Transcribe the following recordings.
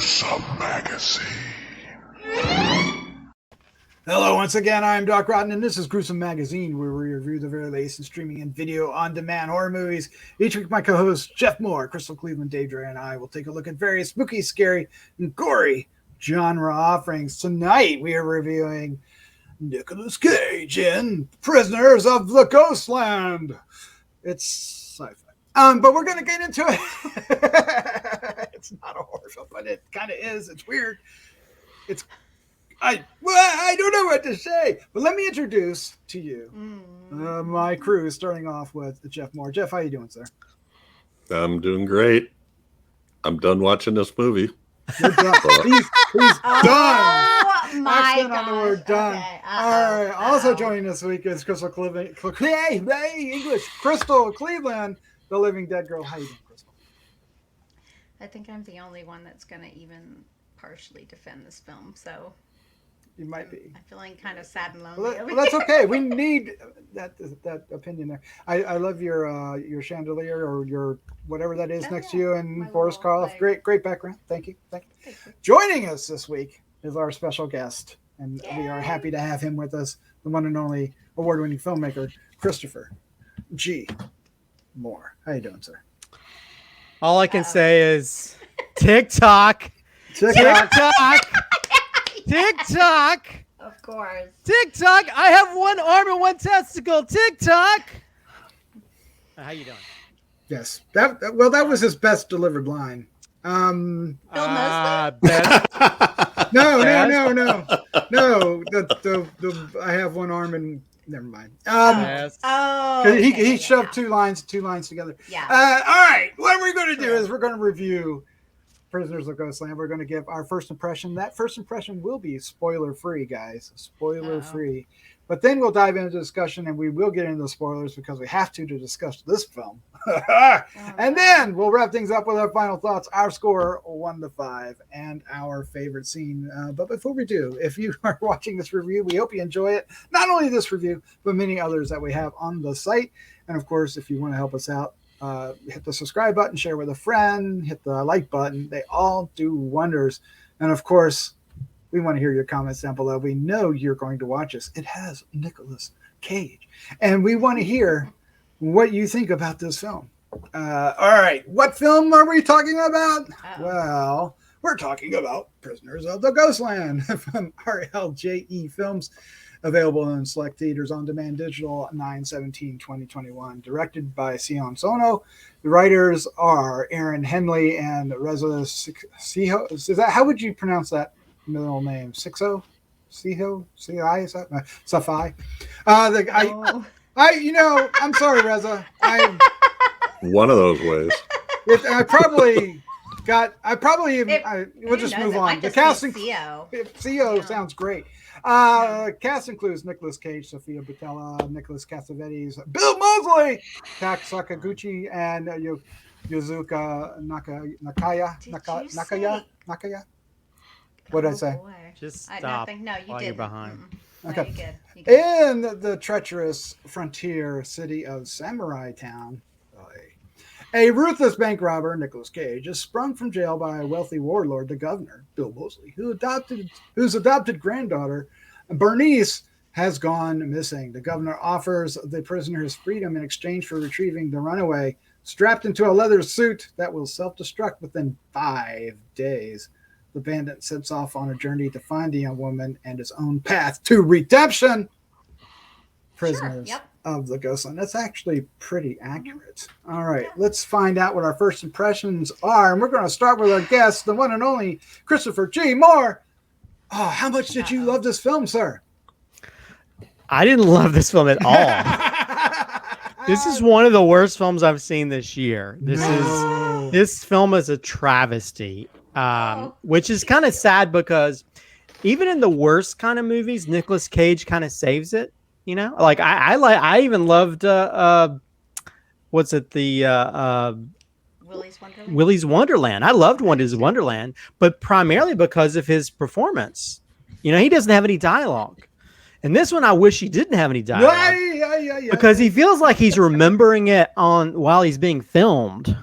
Gruesome Magazine. Hello, once again, I'm Doc Rotten, and this is Gruesome Magazine, where we review the very latest in streaming and video on-demand horror movies. Each week, my co-hosts Jeff Mohr, Crystal Cleveland, Dave Dreher, and I will take a look at various spooky, scary, and gory genre offerings. Tonight, we are reviewing Nicolas Cage in Prisoners of the Ghostland. It's sci-fi. But we're going to get into it. It's not a horror film, but it kind of is. It's weird. I don't know what to say, but let me introduce to you my crew, starting off with Jeff Mohr. Jeff, how you doing, sir? I'm doing great. I'm done watching this movie. You're done. He's done. My Accent gosh. on the word done. Okay. All right. Also joining this week is Crystal Cleveland. English. Crystal Cleveland, the Living Dead girl. How you doing, Crystal? I think I'm the only one that's going to even partially defend this film, so You might be. I'm feeling kind of sad and lonely. Well, that's okay. We need that opinion there. I love your chandelier or your whatever that is next to you and Boris Karloff. Great background. Thank you. Joining us this week is our special guest, and we are happy to have him with us, the one and only award-winning filmmaker, Christopher G. Mohr. How you doing, sir? All I can say is TikTok. Of course. TikTok. I have one arm and one testicle. TikTok. How you doing? Yes. That was his best delivered line. Bill Moseley? No. I have one arm and never mind. He shoved two lines together. Yeah. All right. What we're going to do is we're going to review Prisoners of the Ghostland. We're going to give our first impression. That first impression will be spoiler free, guys. Spoiler free. But then we'll dive into discussion, and we will get into the spoilers because we have to discuss this film. And then we'll wrap things up with our final thoughts, our score 1 to 5, and our favorite scene. But before we do, if you are watching this review, we hope you enjoy it. Not only this review, but many others that we have on the site. And of course, if you want to help us out, hit the subscribe button, share with a friend, hit the like button. They all do wonders. And of course, we want to hear your comments down below. We know you're going to watch us. It has Nicolas Cage. And we want to hear what you think about this film. All right. What film are we talking about? Well, we're talking about Prisoners of the Ghostland from RLJE Films. Available in select theaters on demand digital 9/17/2021. Directed by Sion Sono. The writers are Aaron Henley and Reza Siho. Is that, how would you pronounce that middle name? Siho? Siho? Sihi? Is that? Safai? I'm sorry, Reza. One of those ways. We'll just move on. The casting. Siho sounds great. Cast includes Nicolas Cage, Sofia Boutella, Nicholas Cassavetes, Bill Moseley, Tak Sakaguchi, and Yuzuka Nakaya. What did I say? Boy. Just stop. No, you while didn't. you're behind. Okay. Okay. You good. In the treacherous frontier city of Samurai Town, a ruthless bank robber, Nicolas Cage, is sprung from jail by a wealthy warlord, the governor, Bill Moseley, whose adopted granddaughter, Bernice, has gone missing. The governor offers the prisoners freedom in exchange for retrieving the runaway, strapped into a leather suit that will self-destruct within 5 days. The bandit sets off on a journey to find the young woman and his own path to redemption. Prisoners of the Ghostland. That's actually pretty accurate. All right, let's find out what our first impressions are. And we're going to start with our guest, the one and only Christopher G. Mohr. Oh, how much did you love this film, sir? I didn't love this film at all. This is one of the worst films I've seen this year. This film is a travesty, which is kind of sad because even in the worst kind of movies, Nicolas Cage kind of saves it. You know, like I even loved what's it, the Willy's Wonderland. I loved Willy's Wonderland, but primarily because of his performance. You know, he doesn't have any dialogue. And this one, I wish he didn't have any dialogue. Yeah. Because he feels like he's remembering it while he's being filmed.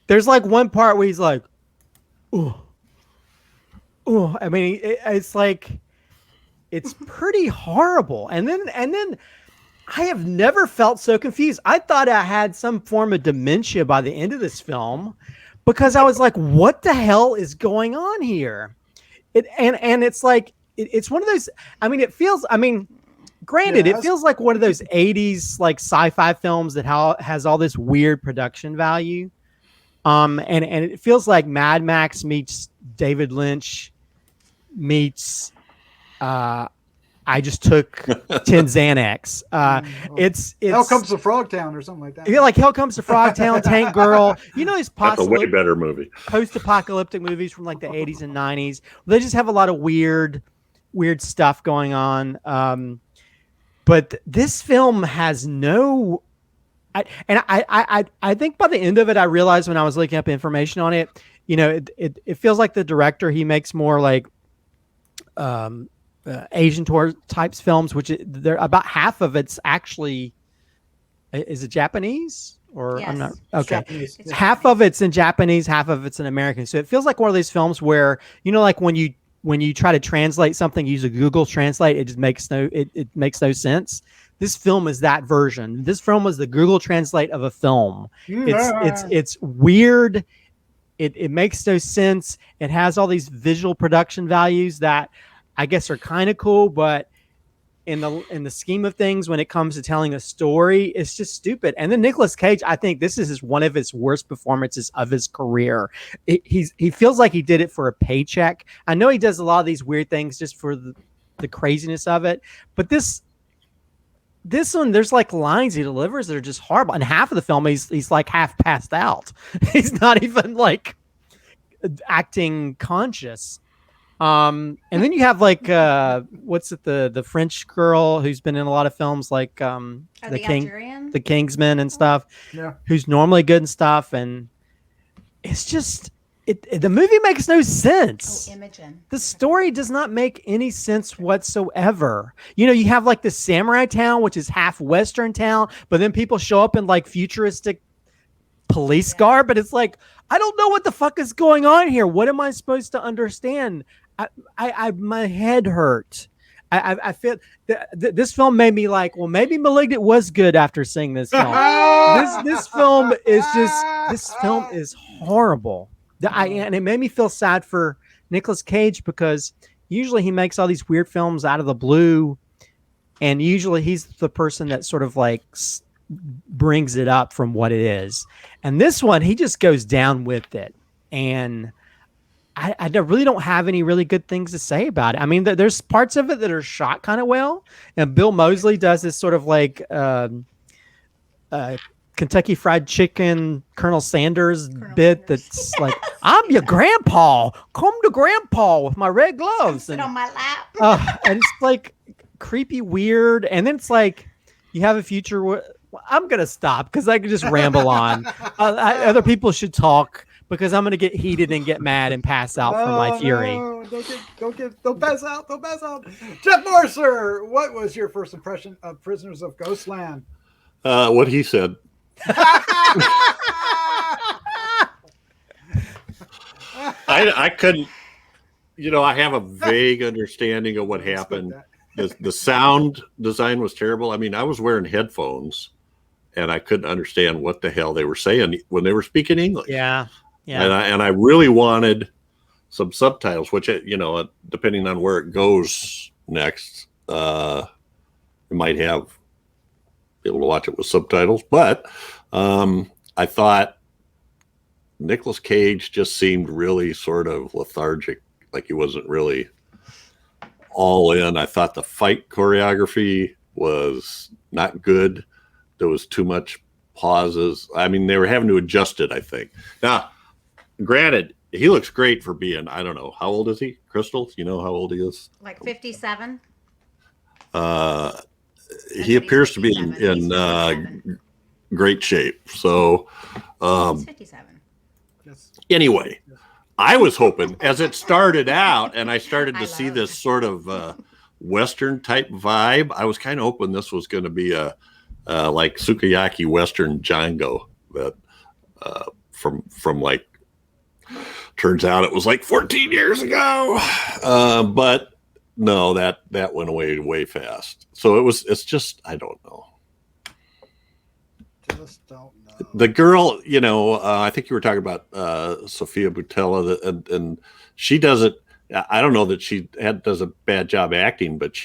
There's like one part where he's like, oh, I mean, it's like, it's pretty horrible. And then I have never felt so confused. I thought I had some form of dementia by the end of this film, because I was like, what the hell is going on here? And it's like, it's one of those, I mean, it feels, I mean, granted, it feels like one of those 80s like sci-fi films that has all this weird production value. And it feels like Mad Max meets David Lynch meets I just took 10 Xanax. It's Hell Comes to Frogtown or something like that. Yeah, like Hell Comes to Frogtown, Tank Girl. You know, these That's a way better movie. Post-apocalyptic movies from like the 80s and 90s. They just have a lot of weird stuff going on. But this film has no. I think by the end of it, I realized when I was looking up information on it, you know, it feels like the director, he makes more like Asian tour types films, which they're about half of it's actually, is it Japanese or yes. I'm not okay. Japanese. Half of it's in Japanese, half of it's in American. So it feels like one of these films where, you know, like when you try to translate something, use a Google Translate, it just makes it makes no sense. This film is that version. This film was the Google Translate of a film. It's weird. It makes no sense. It has all these visual production values that I guess are kind of cool, but in the scheme of things, when it comes to telling a story, it's just stupid. And then Nicolas Cage, I think this is one of his worst performances of his career. He feels like he did it for a paycheck. I know he does a lot of these weird things just for the craziness of it, but this one, there's like lines he delivers that are just horrible. And half of the film, he's like half passed out. He's not even like acting conscious. And then you have like what's it, the French girl who's been in a lot of films like the Kingsman and stuff, who's normally good and stuff, and it's just the movie makes no sense. Imogen. The story does not make any sense whatsoever. You know, you have like the samurai town, which is half Western town, but then people show up in like futuristic police garb, but it's like, I don't know what the fuck is going on here. What am I supposed to understand? I my head hurt. I feel this film made me like, well, maybe Malignant was good after seeing this film. This film is horrible. And it made me feel sad for Nicolas Cage, because usually he makes all these weird films out of the blue, and usually he's the person that sort of like brings it up from what it is. And this one, he just goes down with it, and I really don't have any really good things to say about it. I mean, there's parts of it that are shot kind of well, and Bill Moseley does this sort of like Kentucky Fried Chicken Colonel Sanders bit that's like, I'm your grandpa, come to grandpa with my red gloves, sit on my lap. And it's like creepy, weird, and then it's like you have a future where I'm gonna stop because I could just ramble on. Other people should talk, because I'm gonna get heated and get mad and pass out from my fury. No, don't pass out. Don't pass out. Jeff Mohr, sir, what was your first impression of Prisoners of Ghostland? What he said. I couldn't, I have a vague understanding of what happened. The sound design was terrible. I mean, I was wearing headphones and I couldn't understand what the hell they were saying when they were speaking English. Yeah. And I really wanted some subtitles, which, depending on where it goes next, you might be able to watch it with subtitles. But I thought Nicolas Cage just seemed really sort of lethargic, like he wasn't really all in. I thought the fight choreography was not good. There was too much pauses. I mean, they were having to adjust it, I think. Now, granted, he looks great for being, I don't know, how old is he? Crystal, you know how old he is? Like 57. He appears to be in great shape. So, he's 57. Anyway, I was hoping, as it started out and I started to see this sort of Western type vibe, I was kind of hoping this was going to be a like Sukiyaki Western Django, that from like turns out it was like 14 years ago. But no, that went away way fast. So it's just, I don't know. Just don't know. The girl, I think you were talking about Sofia Boutella, and she doesn't. I don't know that she does a bad job acting, but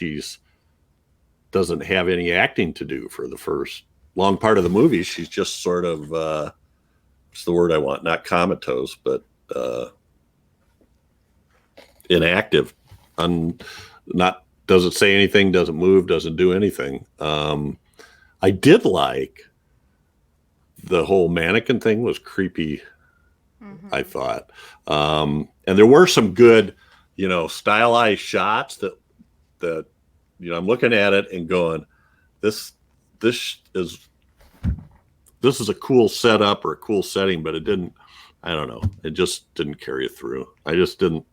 doesn't have any acting to do for the first long part of the movie. She's just sort of what's the word I want? Not comatose, but inactive. Not doesn't say anything, doesn't move, doesn't do anything. I did like the whole mannequin thing was creepy. I thought, and there were some good, stylized shots that I'm looking at it and going, this is a cool setup or a cool setting, but it didn't. I don't know. It just didn't carry it through. I just didn't.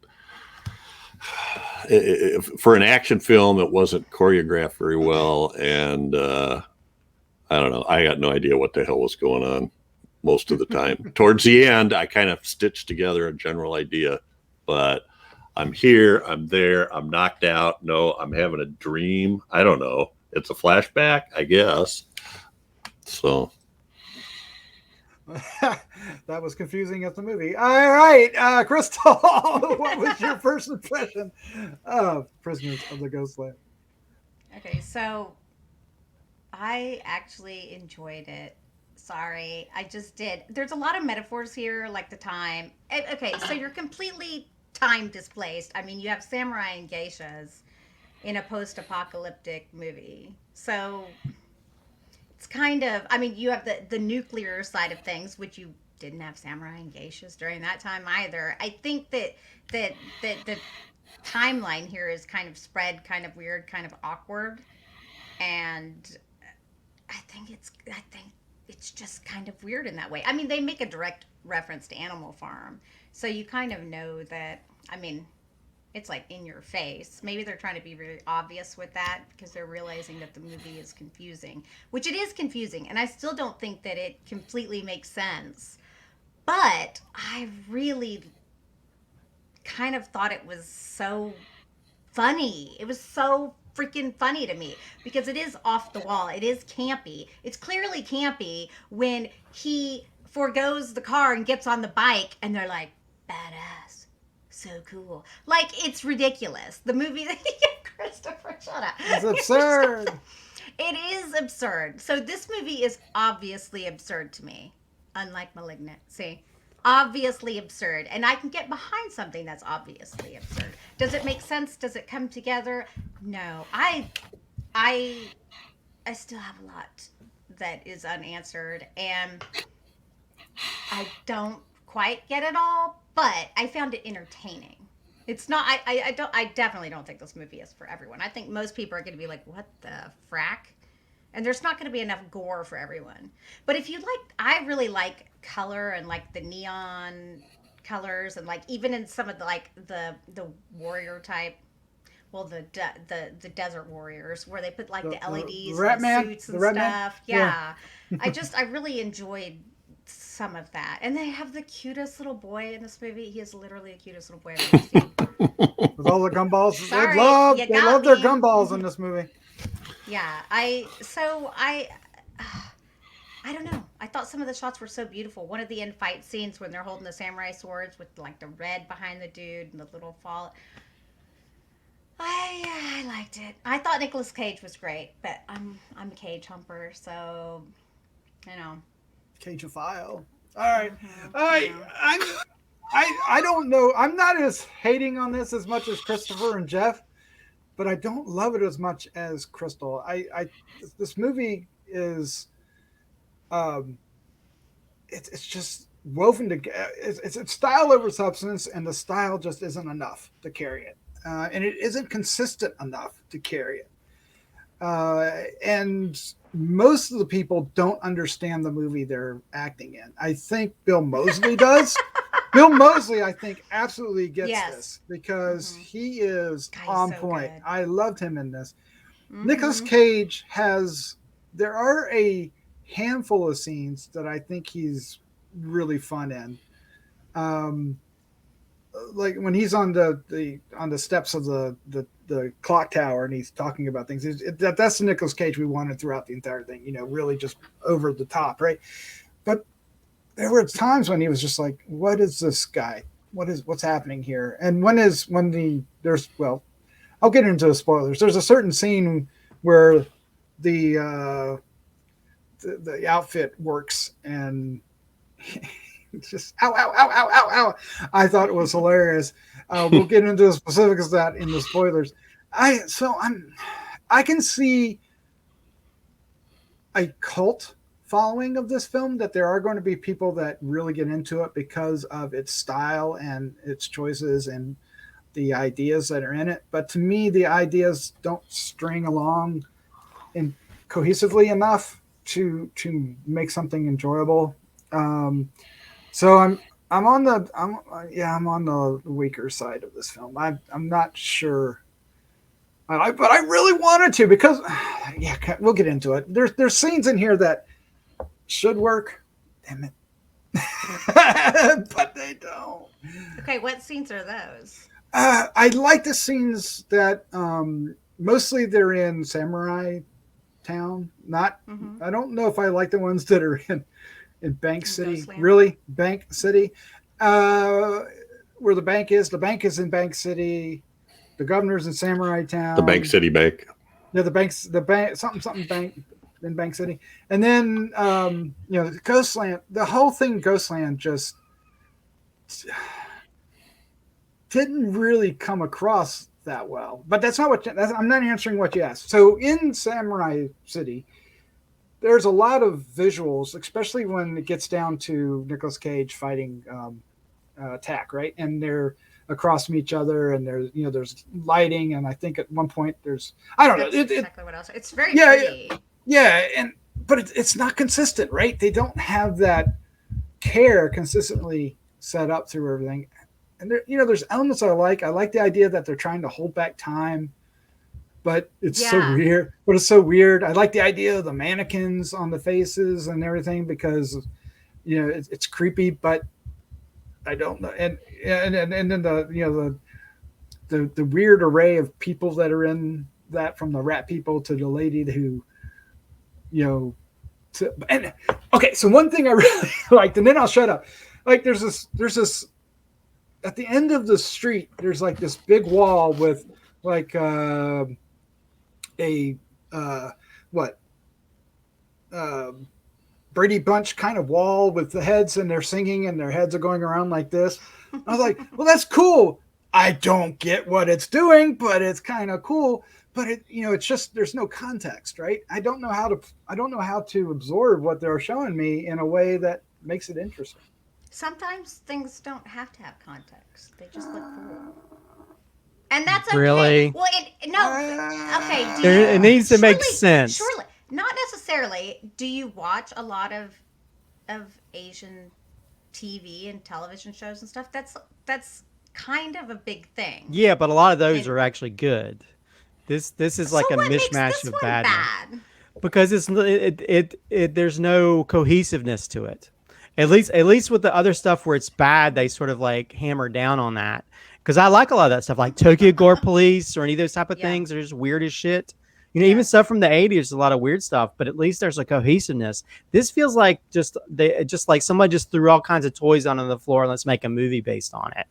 For an action film, it wasn't choreographed very well, and I don't know. I got no idea what the hell was going on most of the time. Towards the end, I kind of stitched together a general idea, but I'm here, I'm there, I'm knocked out. No, I'm having a dream. I don't know. It's a flashback, I guess. So that was confusing as the movie. All right, Crystal, what was your first impression of Prisoners of the Ghostland? Okay, so I actually enjoyed it. Sorry, I just did. There's a lot of metaphors here, like the time. Okay, so you're completely time displaced. I mean, you have samurai and geishas in a post-apocalyptic movie. So it's kind of, I mean, you have the nuclear side of things, which you didn't have samurai and geishas during that time either. I think that the timeline here is kind of spread, kind of weird, kind of awkward, and I think it's just kind of weird in that way. I mean, they make a direct reference to Animal Farm, so you kind of know that. I mean, it's like in your face. Maybe they're trying to be really obvious with that because they're realizing that the movie is confusing, which it is confusing, and I still don't think that it completely makes sense. But I really kind of thought it was so funny. It was so freaking funny to me because it is off the wall. It is campy. It's clearly campy when he forgoes the car and gets on the bike and they're like, badass, so cool. Like, it's ridiculous. The movie, Christopher, shut up. It's absurd. It is absurd. So this movie is obviously absurd to me, unlike Malignant. See? Obviously absurd, and I can get behind something that's obviously absurd. Does it make sense? Does it come together? No. I still have a lot that is unanswered, and I don't quite get it all, but I found it entertaining. It's not. I definitely don't think this movie is for everyone. I think most people are going to be like, "What the frack?" And there's not going to be enough gore for everyone. But if you like, I really like color and like the neon colors and like even in some of the warrior type, well the desert warriors where they put like the LEDs Rat and Man, suits the and Rat stuff. Man? Yeah, I really enjoyed some of that. And they have the cutest little boy in this movie. He is literally the cutest little boy I've ever seen. With all the gumballs. Sorry, they you love got their me. gumballs in this movie. Yeah, I don't know. I thought some of the shots were so beautiful. One of the end fight scenes when they're holding the samurai swords with like the red behind the dude and the little fall. I liked it. I thought Nicolas Cage was great, but I'm a Cage humper, so Cageophile. All right. Mm-hmm. I don't know. I'm not as hating on this as much as Christopher and Jeff, but I don't love it as much as Crystal. This movie is it's just woven together. It's style over substance, and the style just isn't enough to carry it, and it isn't consistent enough to carry it. And most of the people don't understand the movie they're acting in. I think Bill Moseley does. Bill Moseley, I think, absolutely gets this because he is on point. Good. I loved him in this. Nicolas Cage there are a handful of scenes that I think he's really fun in. like when he's on the steps of the clock tower and he's talking about things. That's the Nicolas Cage we wanted throughout the entire thing. You know, really just over the top, right? But there were times when he was just like, "What is this guy? What's happening here?" And I'll get into the spoilers. There's a certain scene where the outfit works and it's just ow, ow, ow, ow, ow, ow. I thought it was hilarious. We'll get into the specifics of that in the spoilers. I can see a cult following of this film, that there are going to be people that really get into it because of its style and its choices and the ideas that are in it. But to me, the ideas don't string along in cohesively enough to make something enjoyable. So I'm on the weaker side of this film. I'm not sure, but I really wanted to, because we'll get into it. There's scenes in here that should work, damn it, but they don't. Okay, what scenes are those? I like the scenes that mostly they're in Samurai Town. Not, I don't know if I like the ones that are in Bank City. Ghostland. Really, Bank City, where the bank is. The bank is in Bank City. The governor's in Samurai Town. The Bank City Bank. Yeah, the bank, something bank in Bank City, and then Ghostland. The whole thing, Ghostland, just didn't really come across that well. But that's not what I'm not answering what you asked. So in Samurai City, there's a lot of visuals, especially when it gets down to Nicolas Cage fighting attack, right? And they're across from each other, and there's lighting, and I think at one point there's exactly what else. It's very pretty. But it's not consistent, right? They don't have that care consistently set up through everything. And there's elements I like. I like the idea that they're trying to hold back time, but it's so weird. I like the idea of the mannequins on the faces and everything, because it's creepy, but I don't know. And then the weird array of people that are in that, from the rat people to the lady who, so one thing I really liked, and then I'll shut up. Like there's this at the end of the street, there's like this big wall with like Brady Bunch kind of wall with the heads, and they're singing and their heads are going around like this. I was like, well, that's cool. I don't get what it's doing, but it's kind of cool. But it's just, there's no context, right? I don't know how to absorb what they're showing me in a way that makes it interesting. Sometimes things don't have to have context. They just look cool. And that's okay. Really? Well, okay. It needs to make sense. Surely. Not necessarily. Do you watch a lot of Asian TV and television shows and stuff? That's kind of a big thing. Yeah, but a lot of those are actually good. This is like a mishmash of badness. Because there's no cohesiveness to it. At least with the other stuff where it's bad, they sort of like hammer down on that. Because I like a lot of that stuff, like Tokyo Gore Police or any of those type of things. They're just weird as shit. Even stuff from the 80s, a lot of weird stuff, but at least there's a cohesiveness. This feels like just like somebody just threw all kinds of toys onto the floor and let's make a movie based on it.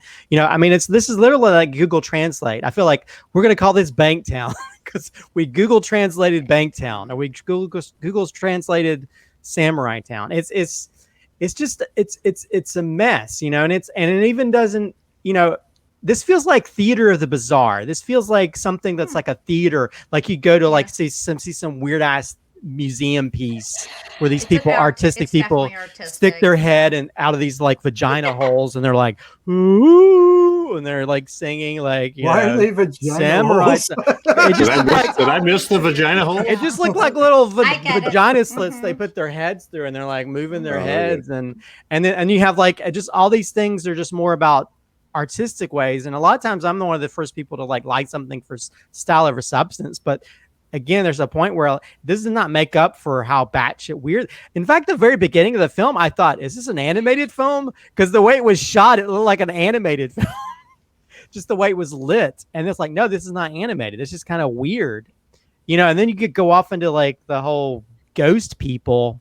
This is literally like Google Translate. I feel like we're going to call this Banktown because we Google translated Banktown, or we Google's translated Samurai Town. It's a mess, and it even doesn't, this feels like theater of the bizarre. This feels like something that's like a theater, like you go to like see some weird ass museum piece where these artistic people stick their head and out of these like vagina holes, and they're like, ooh, and they're like singing like, why are they vagina samurai holes? Did I miss the vagina hole? It just looked like little vagina slits they put their heads through, and they're like moving their heads, and you have like just all these things are just more about artistic ways. And a lot of times I'm one of the first people to like something for style over substance, but again, there's a point where this does not make up for how batshit weird. In fact, the very beginning of the film, I thought, is this an animated film? Because the way it was shot, it looked like an animated film. Just the way it was lit. And it's like, no, this is not animated. It's just kind of weird. And then you could go off into like the whole ghost people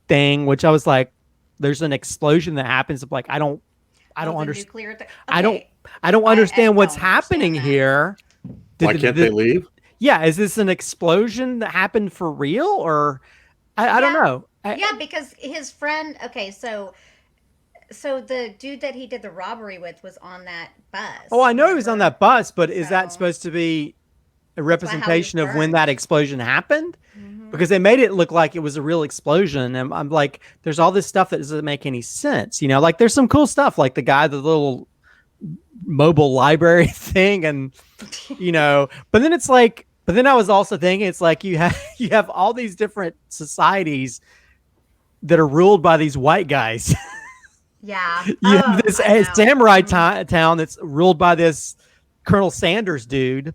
thing, which I was like, there's an explosion that happens. Of like, I don't understand. Okay. I don't understand what's happening here. Why can't they leave? Yeah, is this an explosion that happened for real, or I don't know. Because his friend. Okay, so the dude that he did the robbery with was on that bus. Oh, I know he was on that bus, but is that supposed to be a representation of when that explosion happened? Mm-hmm. Because they made it look like it was a real explosion, and I'm like, there's all this stuff that doesn't make any sense. Like there's some cool stuff, like the little mobile library thing, and but then it's like, but then I was also thinking, it's like you have all these different societies that are ruled by these white guys. Yeah. You have this samurai town that's ruled by this Colonel Sanders dude,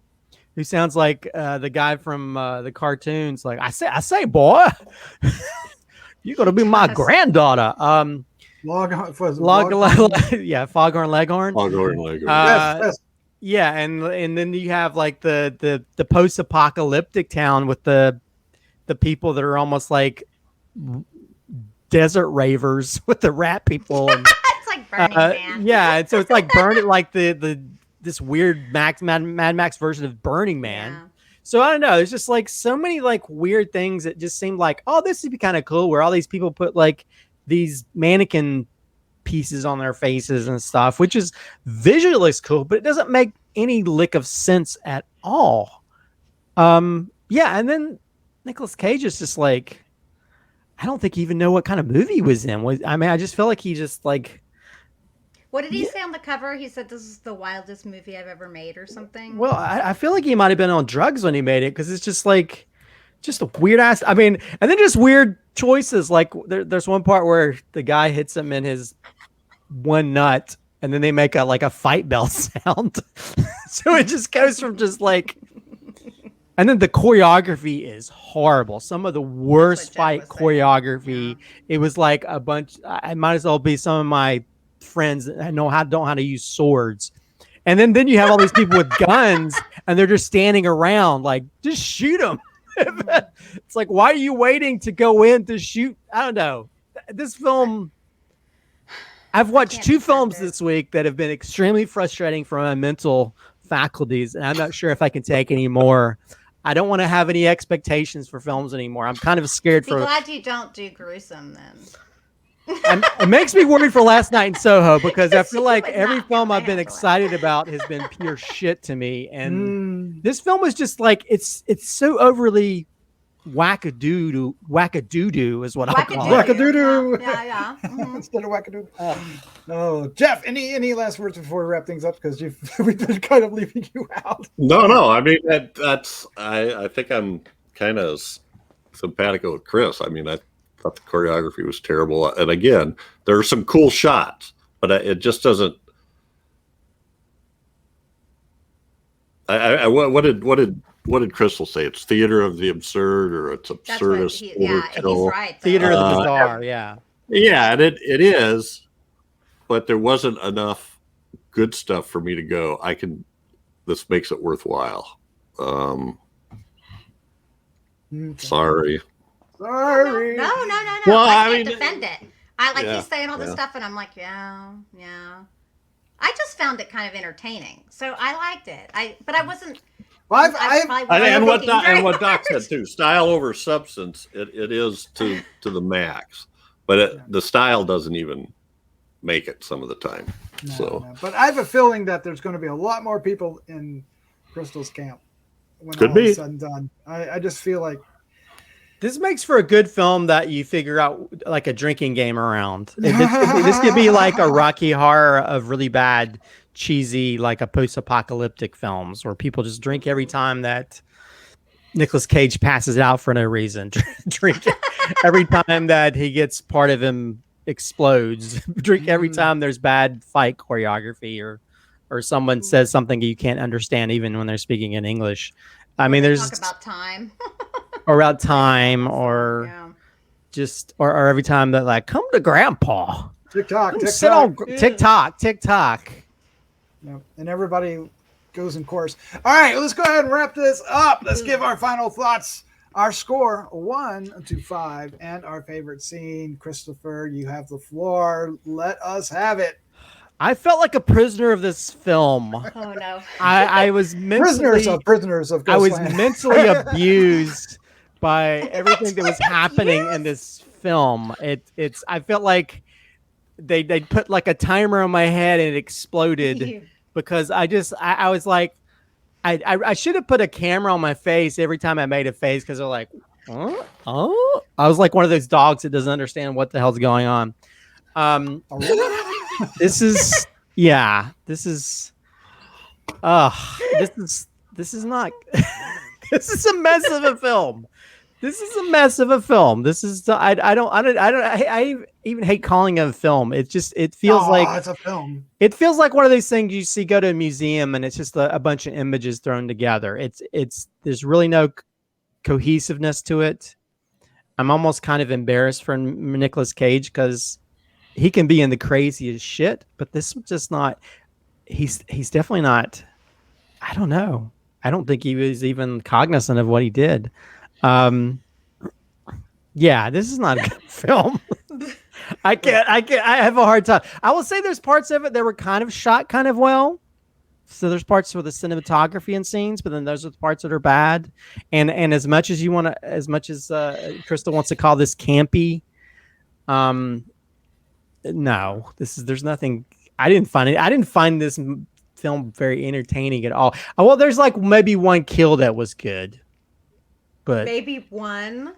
who sounds like the guy from the cartoons. Like, I say, boy, you're gonna be my granddaughter. Foghorn Leghorn. Yes. Yeah, and then you have like the post-apocalyptic town with the people that are almost like desert ravers with the rat people. And, it's like Burning Man. Yeah, and so it's like burning, like this weird Mad Max version of Burning Man. Yeah. So I don't know. There's just like so many like weird things that just seem like, oh, this would be kind of cool, where all these people put like these mannequin pieces on their faces and stuff, which is visually looks cool, but it doesn't make any lick of sense at all. And then Nicolas Cage is just like, I don't think he even know what kind of movie he was in. I just feel like he just like. What did he say on the cover? He said this is the wildest movie I've ever made, or something. Well, I feel like he might have been on drugs when he made it, because it's just like, just a weird ass. I mean, and then just weird choices. Like there's one part where the guy hits him in his one nut, and then they make a fight bell sound. So it just goes from just like, and then the choreography is horrible. Some of the worst fight choreography. Yeah. It was like a bunch. I might as well be some of my friends that don't know how to use swords. And then you have all these people with guns, and they're just standing around like, just shoot them. It's like, why are you waiting to go in to shoot? I don't know. This film, I've watched two films this week that have been extremely frustrating for my mental faculties, and I'm not sure if I can take any more. I don't want to have any expectations for films anymore. I'm kind of scared for. Glad you don't do gruesome then. It makes me worried for Last Night in Soho, because I feel like every film I've been excited about has been pure shit to me, and this film is just like, it's so overly wackadoo is what I'll call it. Wackadoo. Yeah. Mm-hmm. Instead of wackadoo. Oh, Jeff, any last words before we wrap things up? Because we've been kind of leaving you out. No. I mean, that's I think I'm kind of simpatico with Chris. I mean, I thought the choreography was terrible, and again, there are some cool shots, but it just doesn't. What did Crystal say? It's theater of the absurd, or it's absurdist. He's right. Theater of the bizarre. Yeah, and it is, but there wasn't enough good stuff for me to go, this makes it worthwhile. Sorry. No. Well, I can't defend it. He's saying all this stuff, and I'm like, yeah. I just found it kind of entertaining, so I liked it. But I wasn't. Well, and what Doc said too, style over substance. It is to the max, but the style doesn't even make it some of the time. No. But I have a feeling that there's going to be a lot more people in Crystal's camp when Could all be is said and done. I just feel like this makes for a good film that you figure out like a drinking game around. This could be like a Rocky Horror of really bad, cheesy, like a post-apocalyptic films where people just drink every time that Nicolas Cage passes out for no reason. Drink every time that he gets part of him explodes. Drink every time there's bad fight choreography or someone says something you can't understand even when they're speaking in English. I mean, They there's talk about time. or about time, or Yeah. just or every time that like come to grandpa, TikTok, come sit on TikTok. TikTok. Yep. And everybody goes in chorus. All right, let's go ahead and wrap this up. Let's give our final thoughts. Our score 1 to 5, and our favorite scene. Christopher, you have the floor. Let us have it. I felt like a prisoner of this film. Oh no. I was mentally prisoners of I was Ghostland. mentally abused by everything that was happening in this film. It's I felt like they put like a timer on my head and it exploded because I was like I should have put a camera on my face every time I made a face because they're like, oh, I was like one of those dogs that doesn't understand what the hell's going on. This is this is not this is a mess of a film. This is a mess of a film. This is I even hate calling it a film. It feels like it's a film. It feels like one of those things you see go to a museum and it's just a bunch of images thrown together. There's really no cohesiveness to it. I'm almost kind of embarrassed for Nicolas Cage because he can be in the craziest shit, but this was just not. He's definitely not. I don't know. I don't think he was even cognizant of what he did. Yeah, this is not a good film. I have a hard time. I will say there's parts of it that were kind of shot kind of well. So there's parts with the cinematography and scenes, but then those are the parts that are bad. And as much as Crystal wants to call this campy, no, there's nothing. I didn't find this film very entertaining at all. Well, there's like maybe one kill that was good. But maybe one.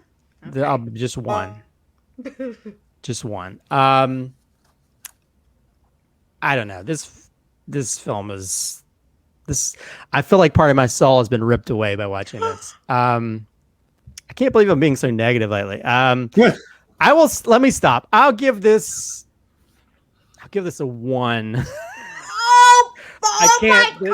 Okay. Just one. Just one. I don't know. This film is this. I feel like part of my soul has been ripped away by watching this. I can't believe I'm being so negative lately. Let me stop. I'll give this a 1. I can't. My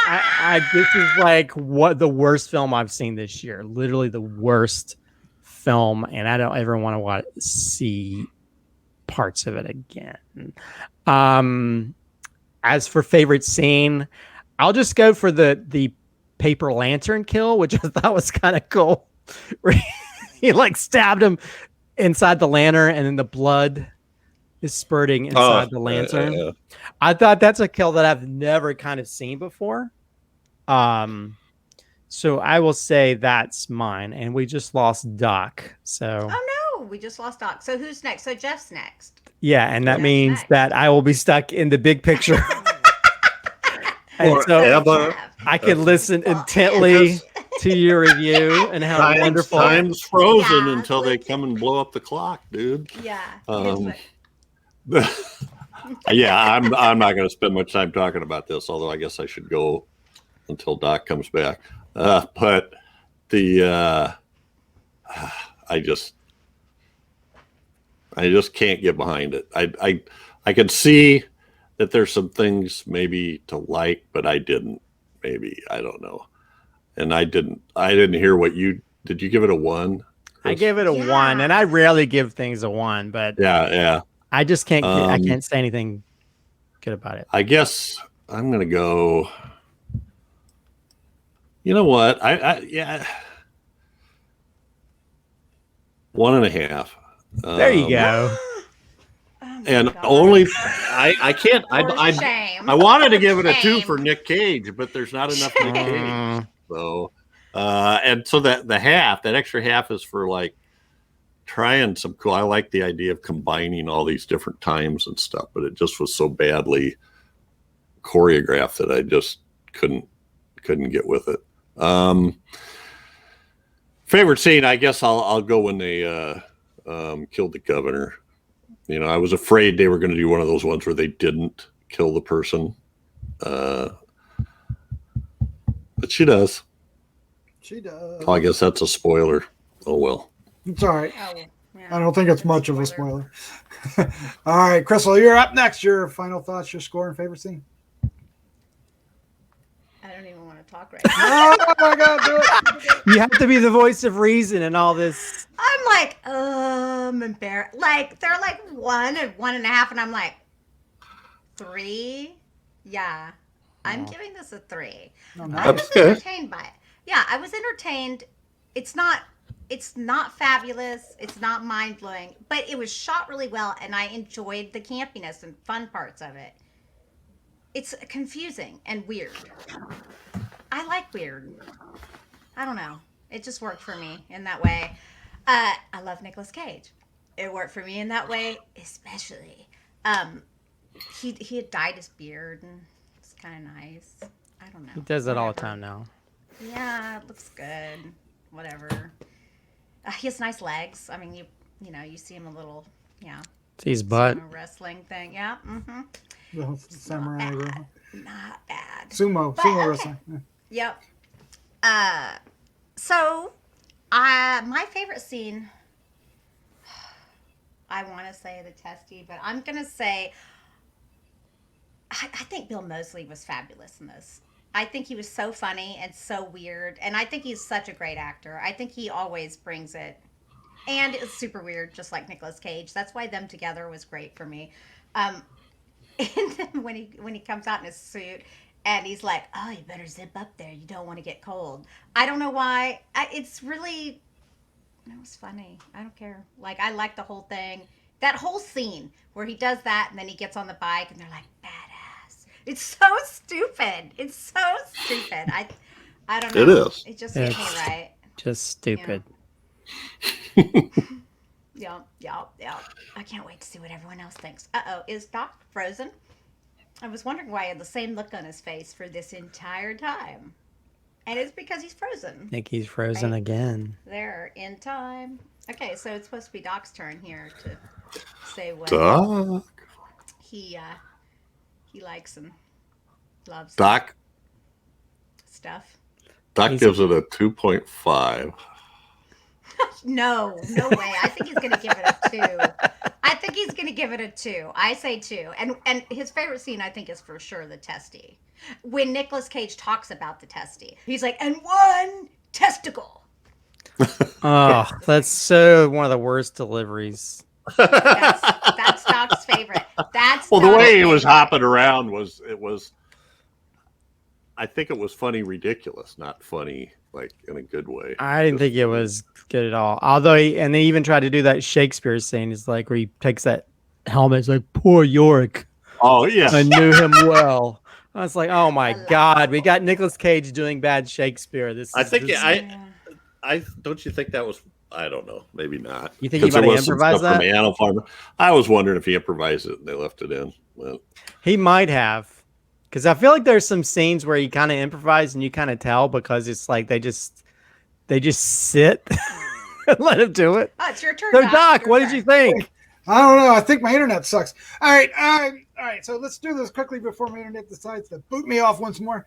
God! This is like what the worst film I've seen this year. Literally the worst film, and I don't ever want to see parts of it again. As for favorite scene, I'll just go for the paper lantern kill, which I thought was kind of cool. Where he like stabbed him inside the lantern, and then the blood is spurting inside the lantern. I thought that's a kill that I've never kind of seen before. So I will say that's mine. And we just lost Doc. So oh no, we just lost Doc. So who's next? So Jeff's next. Yeah, and that means that I will be stuck in the big picture. And so I can listen intently to your review and how wonderful. Time's frozen until they come and blow up the clock, dude. Yeah. Yeah, I'm not going to spend much time talking about this, although I guess I should go until Doc comes back. But I just can't get behind it. I could see that there's some things maybe to like, but I didn't. Maybe I don't know, and I didn't hear what you did. You give it a 1? Chris? I gave it a 1, and I rarely give things a 1, but yeah. I just can't. I can't say anything good about it. I guess I'm gonna go. You know what? Yeah. 1.5. There you go. And only I can't. I wanted to give it a 2 for Nick Cage, but there's not enough Nick Cage. So, and so that extra half is for like trying some cool. I like the idea of combining all these different times and stuff, but it just was so badly choreographed that I just couldn't get with it. Favorite scene, I guess I'll go when they killed the governor. You know, I was afraid they were going to do one of those ones where they didn't kill the person. But she does. She does. Oh, I guess that's a spoiler. Oh, well. It's all right. Oh, yeah. I don't think it's much of a spoiler. All right, Crystal, you're up next. Your final thoughts, your score, and favorite scene. I don't even want to talk right now. Oh my God, do it. You have to be the voice of reason and all this. I'm like, I'm embarrassed. Like, they're like 1 and 1.5, and I'm like, 3? Yeah. I'm giving this a 3. No, I nice. was entertained by it. Yeah, I was entertained. It's not fabulous. It's not mind blowing, but it was shot really well, and I enjoyed the campiness and fun parts of it. It's confusing and weird. I like weird. I don't know. It just worked for me in that way. I love Nicolas Cage. It worked for me in that way, especially. He had dyed his beard, and it's kind of nice. I don't know. He does that all the Whatever. time now. Yeah, it looks good. Whatever. He has nice legs. I mean, you know, you see him a little, yeah. See his butt. Wrestling thing, yeah. Mm-hmm. The samurai wrestling. Not bad. Sumo okay. wrestling. Yeah. Yep. So, my favorite scene, I want to say the testy, but I'm going to say, I think Bill Moseley was fabulous in this. I think he was so funny and so weird, and I think he's such a great actor. I think he always brings it. And it's super weird, just like Nicolas Cage. That's why them together was great for me. And then when he comes out in his suit and he's like, "Oh, you better zip up there. You don't want to get cold." I don't know why. It was funny. I don't care. Like, I like the whole thing. That whole scene where he does that and then he gets on the bike and they're like, badass. It's so stupid. It's so stupid. I don't know. It is. It just hit me It's right. just stupid. Yeah. I can't wait to see what everyone else thinks. Is Doc frozen? I was wondering why he had the same look on his face for this entire time. And it's because he's frozen. I think he's frozen Right. again. There, in time. Okay, so it's supposed to be Doc's turn here to say what Doc. he likes and loves Doc stuff. Doc gives it a 2.5. No way. I think he's going to give it a 2. I think he's going to give it a 2. I say 2. And his favorite scene, I think, is for sure the testy. When Nicolas Cage talks about the testy, he's like, "And one testicle." Oh, that's so one of the worst deliveries. That's Doc's favorite. That's Well, the Doc's way he was favorite. hopping around was I think it was funny ridiculous, not funny like in a good way. I didn't think it was good at all. Although and they even tried to do that Shakespeare scene. It's like where he takes that helmet. It's like, "Poor Yorick. Oh yeah. I knew him well." I was like, "Oh my love God, we got Nicolas Cage doing bad Shakespeare." I don't you think that was, I don't know, maybe not. You think he 'Cause there might have was some improvised stuff from that? Animal Farm. I was wondering if he improvised it and they left it in. Well, He might have, because I feel like there's some scenes where he kind of improvised and you kind of tell because it's like they just sit and let him do it. Oh, it's your turn. So Doc, Your what turn. did you think? I don't know. I think my internet sucks. All right. So let's do this quickly before my internet decides to boot me off once more.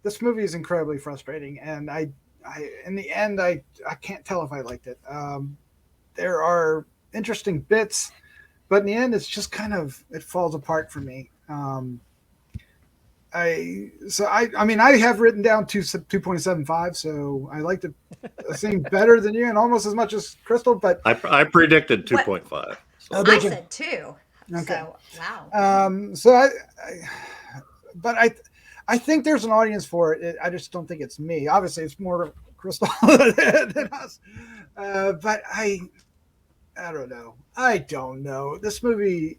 This movie is incredibly frustrating, and I in the end, I can't tell if I liked it. There are interesting bits, but in the end, it's just kind of, it falls apart for me. I have written down 2.75, so I liked it scene better than you and almost as much as Crystal, but I predicted 2.5. So. I said 2. Okay. So, wow. I think there's an audience for it. I just don't think it's me. Obviously, it's more Crystal than us. But I don't know. I don't know. This movie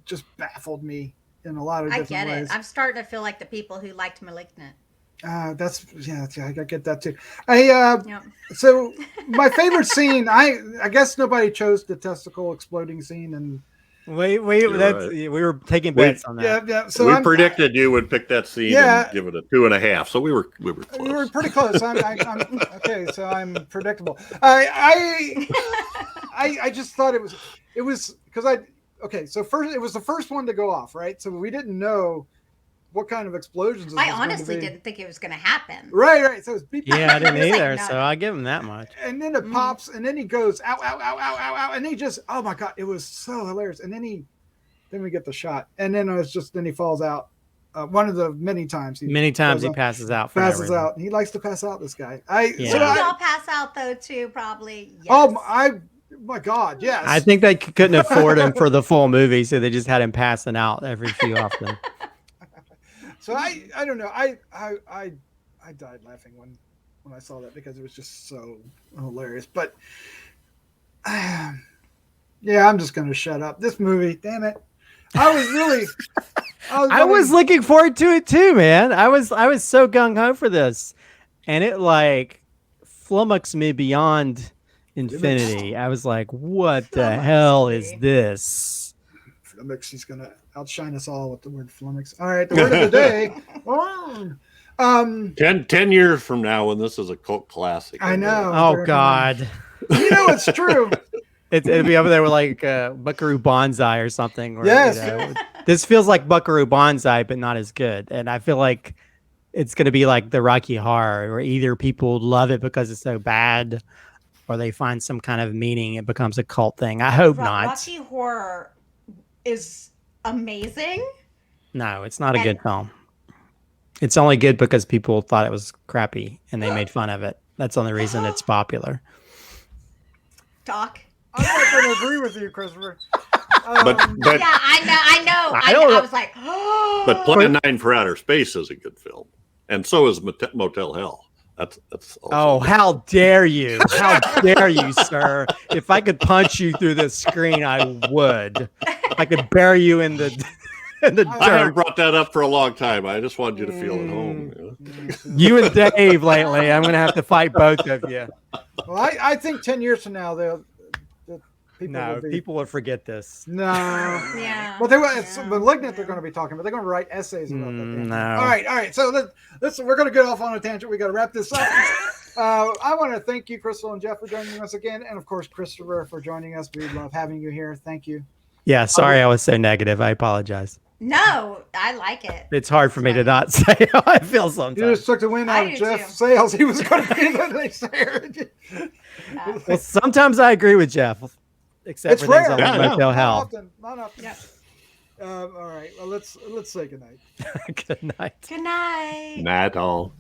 just baffled me in a lot of I different get ways. it. I'm starting to feel like the people who liked *Malignant*. I get that too. Yep. So my favorite scene, I guess nobody chose the testicle exploding scene, and We were taking bets on that. yeah. So we predicted you would pick that scene and give it a 2.5, so we were close. We were pretty close. I'm okay. So I'm predictable. I just thought it was because So first, it was the first one to go off, right? So we didn't know what kind of explosions. I honestly didn't think it was going to happen. Right. So it's beep. Yeah, I didn't It was like either. none. So I give him that much. And then it pops, and then he goes ow, ow, ow, ow, ow, ow, and he just, oh my god, it was so hilarious. And then we get the shot, and then then he falls out. one of the many times he passes out. For passes out. He likes to pass out. This guy. Yeah. So We all pass out though too, probably. Yes. Oh my God, yes. I think they couldn't afford him for the full movie, so they just had him passing out every few often. So I don't know. I died laughing when I saw that because it was just so hilarious. But yeah, I'm just gonna shut up. This movie, damn it. I was looking forward to it too, man. I was so gung ho for this, and it like flummoxed me beyond infinity. I was like, what the hell is this? Flummox, he's gonna outshine us all with the word flummox. All right, the word of the day. 10 years from now, when this is a cult classic. I know. Oh God. You know it's true. It'll be over there with like Buckaroo Banzai or something. Or, yes. This feels like Buckaroo Banzai, but not as good. And I feel like it's going to be like the Rocky Horror, where either people love it because it's so bad, or they find some kind of meaning. It becomes a cult thing. I hope not. Rocky Horror is amazing. No, it's not a good film. It's only good because people thought it was crappy and they made fun of it. That's the only reason it's popular. Doc. I'm not going to agree with you, Christopher. But yeah, I know. I was like, but Plan 9 for Outer Space is a good film, and so is Motel Hell. That's oh, how dare you! How dare you, sir! If I could punch you through the screen, I would. I could bury you in the dirt. I haven't brought that up for a long time. I just wanted you to feel at home. You know? You and Dave lately. I'm gonna have to fight both of you. Well, I think 10 years from now, people will forget this. No. Yeah. Well, it's Malignant. They're going to be talking, but they're going to write essays about that. No. All right. So we're going to get off on a tangent. We got to wrap this up. I want to thank you, Crystal and Jeff, for joining us again, and of course, Christopher, for joining us. We love having you here. Thank you. Yeah. Sorry, I was so negative. I apologize. No, I like it. It's hard for me to not say how I feel sometimes. You just took the wind out of Jeff's sails. He was going to be the naysayer. Well, sometimes I agree with Jeff. Except it's for rare. things like Motel Hell. Not often. Yeah. All right. Well, let's say goodnight. Good night. Good night. Not all.